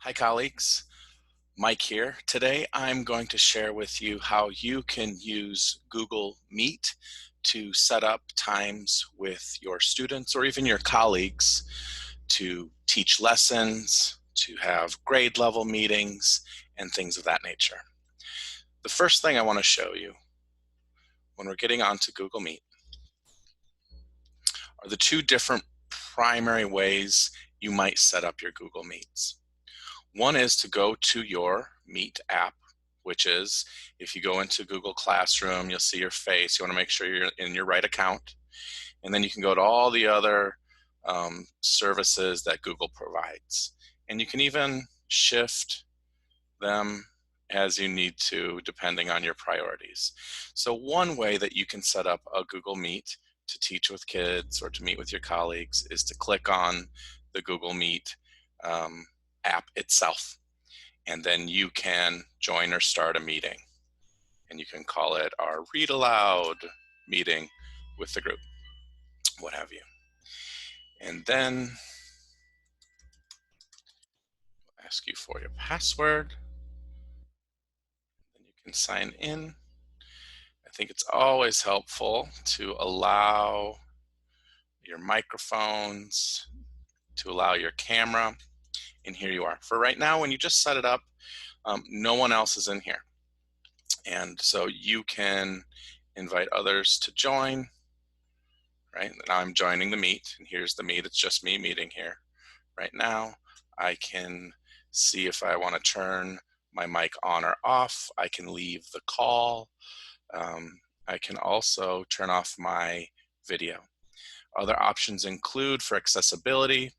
Hi, colleagues. Mike here. Today, I'm going to share with you how you can use Google Meet to set up times with your students or even your colleagues to teach lessons, to have grade level meetings, and things of that nature. The first thing I want to show you when we're getting onto Google Meet are the two different primary ways you might set up your Google Meets. One is to go to your Meet app, which is if you go into Google Classroom, you'll see your face. You want to make sure you're in your right account. And then you can go to all the other services that Google provides. And you can even shift them as you need to, depending on your priorities. So one way that you can set up a Google Meet to teach with kids or to meet with your colleagues is to click on the Google Meet app itself. And then you can join or start a meeting. And you can call it our Read Aloud meeting with the group, what have you. And then ask you for your password. Then you can sign in. I think it's always helpful to allow your microphones, to allow your camera, and here you are. For right now, when you just set it up, no one else is in here. And so you can invite others to join, right? Now I'm joining the meet, and here's the meet. It's just me meeting here. Right now, I can see if I want to turn my mic on or off. I can leave the call. I can also turn off my video. Other options include, for accessibility,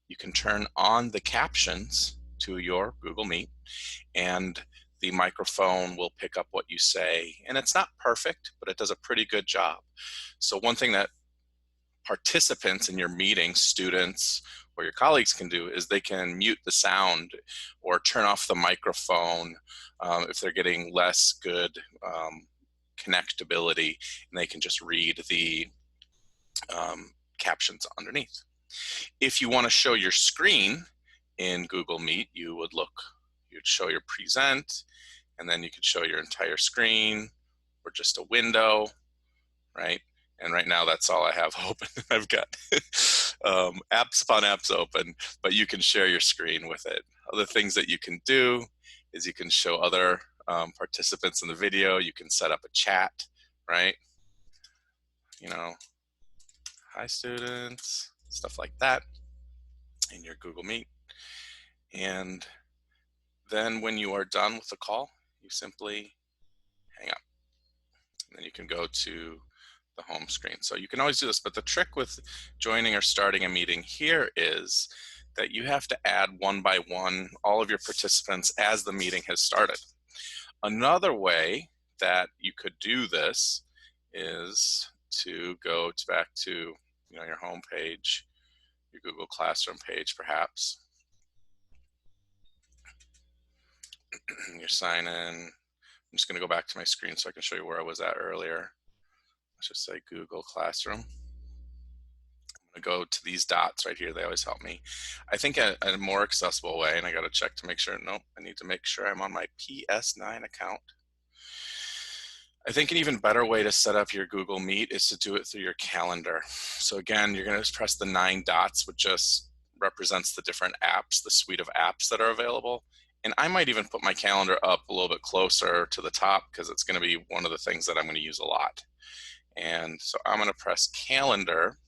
you can turn on the captions to your Google Meet, and the microphone will pick up what you say. And it's not perfect, but it does a pretty good job. So one thing that participants in your meeting, students or your colleagues, can do is they can mute the sound or turn off the microphone if they're getting less good connectability, and they can just read the captions underneath. If you want to show your screen in Google Meet, you'd show your present, and then you could show your entire screen or just a window, right? And right now that's all I have open. I've got apps upon apps open, but you can share your screen with it. Other things that you can do is you can show other participants in the video. You can set up a chat, right? You know, hi students, stuff like that in your Google Meet. And then when you are done with the call, you simply hang up. And then you can go to the home screen. So you can always do this, but the trick with joining or starting a meeting here is that you have to add one by one all of your participants as the meeting has started. Another way that you could do this is to go back to your home page, your Google Classroom page perhaps. You sign in. I'm just going to go back to my screen so I can show you where I was at earlier. Let's just say Google Classroom. I'm going to go to these dots right here. They always help me. I think a more accessible way, and I got to check to make sure. Nope, I need to make sure I'm on my PS9 account. I think an even better way to set up your Google Meet is to do it through your calendar. So again, you're going to press the 9 dots, which just represents the different apps, the suite of apps that are available. And I might even put my calendar up a little bit closer to the top because it's going to be one of the things that I'm going to use a lot. And so I'm going to press calendar.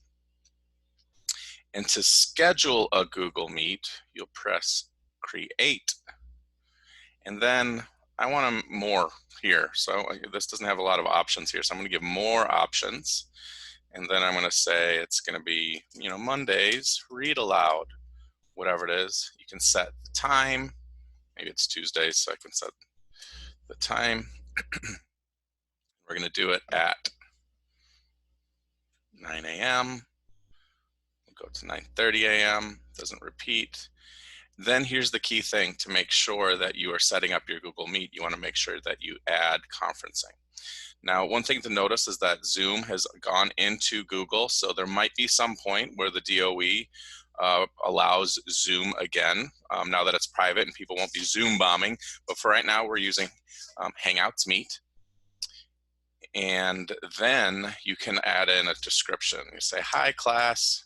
And to schedule a Google Meet, you'll press create. And then I want more here. So this doesn't have a lot of options here. So I'm going to give more options. And then I'm going to say it's going to be, Mondays, read aloud, whatever it is. You can set the time. Maybe it's Tuesdays, so I can set the time. We're going to do it at 9 a.m. We'll go to 9:30 a.m. Doesn't repeat. Then here's the key thing to make sure that you are setting up your Google Meet. You want to make sure that you add conferencing. Now, one thing to notice is that Zoom has gone into Google, so there might be some point where the DOE allows Zoom again, now that it's private and people won't be Zoom bombing. But for right now, we're using Hangouts Meet. And then you can add in a description. You say, hi class,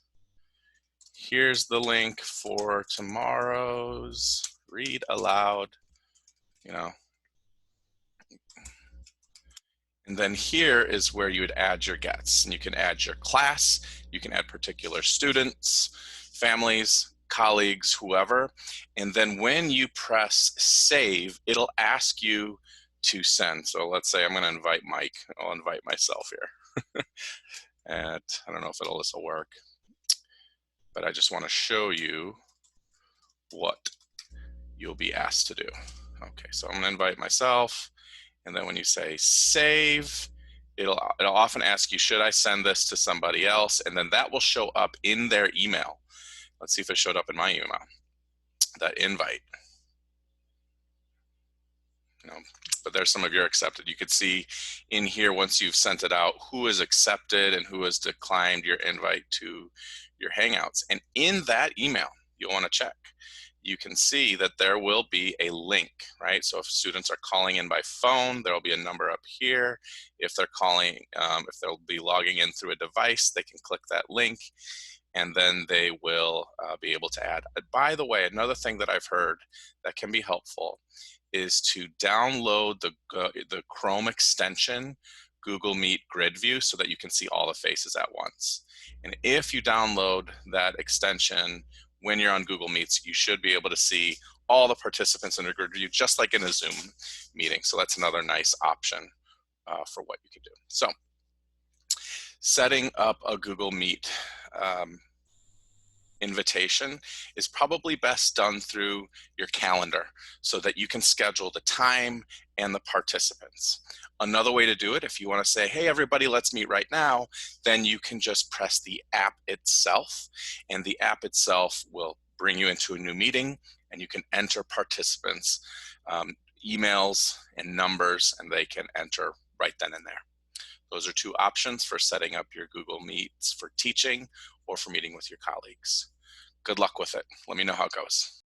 here's the link for tomorrow's read aloud, you know. And then here is where you would add your guests. And you can add your class, you can add particular students, families, colleagues, whoever. And then when you press save, it'll ask you to send. So let's say I'm going to invite Mike. I'll invite myself here. And I don't know if this will work, but I just want to show you what you'll be asked to do. Okay, so I'm going to invite myself. And then when you say save, it'll often ask you, should I send this to somebody else? And then that will show up in their email. Let's see if it showed up in my email, that invite. But there's some of your accepted. You could see in here, once you've sent it out, who is accepted and who has declined your invite to your Hangouts. And in that email, you'll want to check. You can see that there will be a link, right? So if students are calling in by phone, there'll be a number up here. If they're calling, if they'll be logging in through a device, they can click that link and then they will be able to add. By the way, another thing that I've heard that can be helpful is to download the Chrome extension, Google Meet Grid View, so that you can see all the faces at once. And if you download that extension when you're on Google Meets, you should be able to see all the participants in a grid view, just like in a Zoom meeting. So that's another nice option for what you can do. So setting up a Google Meet invitation is probably best done through your calendar so that you can schedule the time and the participants. Another way to do it, if you want to say, hey, everybody, let's meet right now, then you can just press the app itself, and the app itself will bring you into a new meeting, and you can enter participants' emails and numbers, and they can enter right then and there. Those are two options for setting up your Google Meets for teaching or for meeting with your colleagues. Good luck with it. Let me know how it goes.